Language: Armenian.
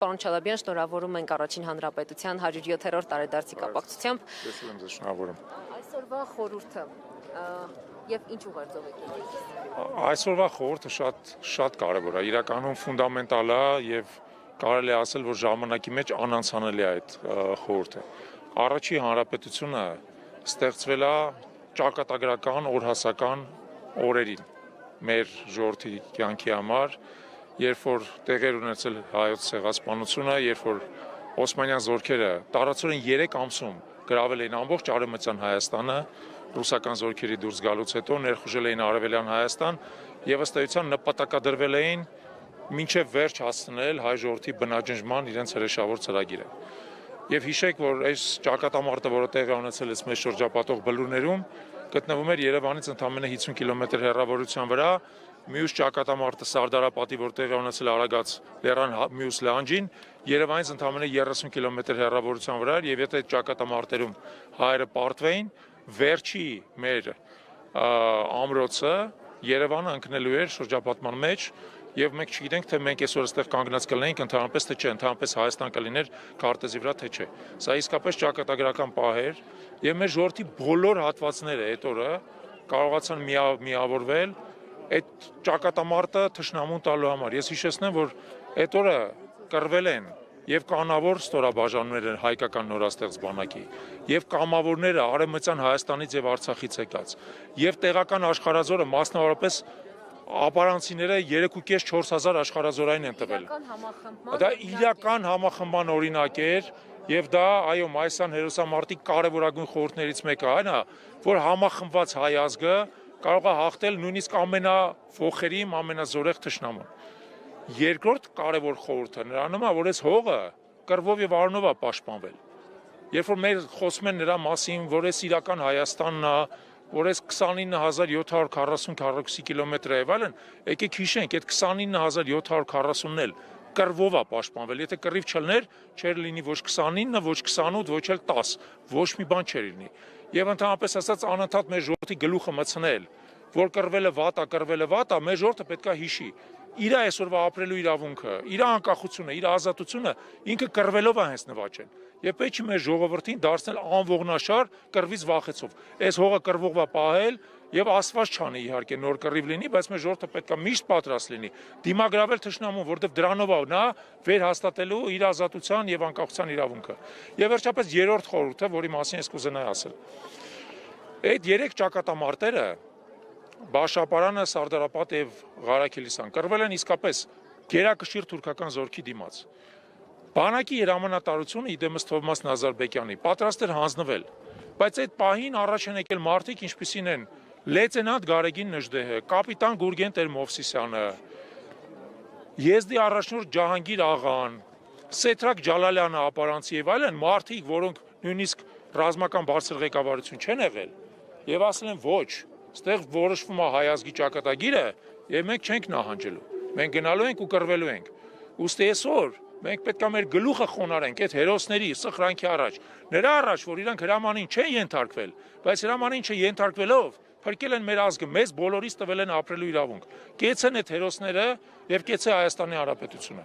Պարոն Չալաբյան, շնորհավորում ենք Առաջին հանրապետության 107-րդ տարեդարձի կապակցությամբ։ Ես եմ ձեզ շնորհավորում։ Այսօրվա խորհուրդը եւ ինչ ուղերձով եք եկել։ Այսօրվա խորհուրդը շատ կարևոր է, իրականում ֆունդամենտալ է եւ կարելի է ասել, որ ժամանակի մեջ անանցանելի է այդ խորհուրդը։ Առաջին հանրապետությունը ստեղծվել է ճակատագրական օրհասական օրերին մեր ժողովրդի կյանքի համար, երբ որ տեղեր ունեցել հայոց ցեղասպանությունը, երբ որ Օսմանյան զորքերը տարածորեն 3 ամսում գրավել էին ամբողջ Արևմտյան Հայաստանը, ռուսական զորքերի դուրս գալուց հետո ներխուժել էին Արևելյան Հայաստան եւ ըստ էության նպատակադրվել էին մինչև վերջ հասցնել հայ ժողովրդի բնաջնջման իրենց հրեշավոր ծրագիրը։ Եվ հիշեք, որ այս ճակատամարտը, որը տեղի ունեցել է մեծ շրջապատող բլուրներում, գտնվում էր Երևանից ընդամենը 50 կիլոմետր հեռավորության վրա, մյուս ճակատամարտը Սարդարապատի, որ տեղի ունեցել է Արագած լեռան մյուս լանջին, Երևանից ընդամենը 30 կիլոմետր հեռավորության վրա էր, եւ եթե այդ ճակատամարտերում հայերը պարտվեին, վերջի մեր ամրոցը Երևանը ընկնելու էր շրջապատման մեջ, եւ մենք չգիտենք, թե մենք այսօր այստեղ կանգնած կլինենք ընդհանրապես թե չէ, ընդհանրապես Հայաստան կլիներ քարտեզի վրա թե չէ։ Սա իսկապես ճակատագրական պահ էր, եւ մեր ժողովրդի բոլոր հատվածները այդ օրը կարողացան միավորվել այդ ճակատամարտը թշնամուն տալու համար։ Ես հիշեցնեմ, որ այդ օրը կռվել են եւ կանավոր ստորաբաժանումներ հայկական նորաստեղծ բանակի, եւ կամավորները Արևմտյան Հայաստանից եւ Արցախից եկած, եւ տեղական աշխարհազորը, մասնավորապես ապարանցիները 3.5-4 հազար աշխարհազորային են տվել։ Դա իրական համախմբման օրինակ էր, եւ դա, այո, Մայիսյան հերոսամարտի կարևորագույն խորհուրդներից մեկը այն է, որ համախմբված հայ ազգը կարող է հաղթել նույնիսկ ամենաֆոխերիմ, ամենազորեղ թշնամուն։ Երկրորդ կարևոր խորհուրդը նրանում է, որ այս հողը կռվով եւ արյունով է պաշտպանվել։ Երբ որ մեր խոսում են նրա մասին, որ այս իրական Հայաստանն է, որ այս 29740 կիլոմետր է եւ այլն, եկեք հիշենք, այդ 29740-ն էլ կռվով է պաշտպանվել։ Եթե կռիվ չլներ, չէր լինի ոչ 29, ոչ 28, ոչ էլ 10, ոչ մի բան չէր լինի։ Եվ ընդհանրապես ասած անընդհատ մեր ժողովրդի գլուխը մտցնել, որ կռվելը վատ է, մեր ժողովուրդը պետք է հիշի։ Իր այսօրվա ապրելու իրավունքը, իր անկախությունը, իր ազատությունը ինքը կռվելով է հենց նվաճել։ Եվ պետք է մեր ժողովրդին դարձնել անողնաշար կռվից վախեցով։ Այս հողը կռվողվա պահել եւ ասված չանի իհարկե նոր կռիվ լինի, բայց մեր ժողովուրդը պետք է միշտ պատրաստ լինի դիմագրավել թշնամուն, որովհետեւ դրանով է նա վերհաստատելու իր ազատության եւ անկախության իրավունքը։ Եվ վերջապես երրորդ խորհուրդը, որի մասին ես կուզենայի ասել։ Այդ 3 ճակատամարտերը Բաշապարանը, Սարդարապատ եւ Ղարաքիլիսան կռվել են իսկապես գերակշիռ թուրքական զորքի դիմաց։ Բանակի հրամանատարությունը իդեմս Թովմաս Նազարբեկյանի պատրաստ էր հանձնվել, բայց այդ պահին առաջ են եկել մարդիկ, ինչպիսին են լեյտենանտ Գարեգին Նժդեհը, կապիտան Գուրգեն Տեր-Մովսիսյանը, եզդի առաջնորդ Ջահանգիր աղան, Սեթրակ Ջալալյանը ապարանցի եւ այլն մարդիկ, որոնք նույնիսկ ռազմական բարձր ղեկավարություն չեն եղել, եւ ասել են ոչ, ստեղ որոշվում է հայ ազգի ճակատագիրը եւ մենք չենք նահանջելու։ Մենք գնալու ենք ու կռվելու ենք։ Ուստի այսօր մենք պետք է մեր գլուխը խոնարհենք այդ հերոսների սխրանքի առաջ։ Նրա առաջ, որ իրանք հրամանին չեն ենթարկվել, բայց հրամանին չենթարկվելով փրկել են մեր ազգը, մեզ բոլորիս տվել են ապրելու իրավունք։ Կեցեն այդ հերոսները եւ կեցե Հայաստանի Հանրապետությունը։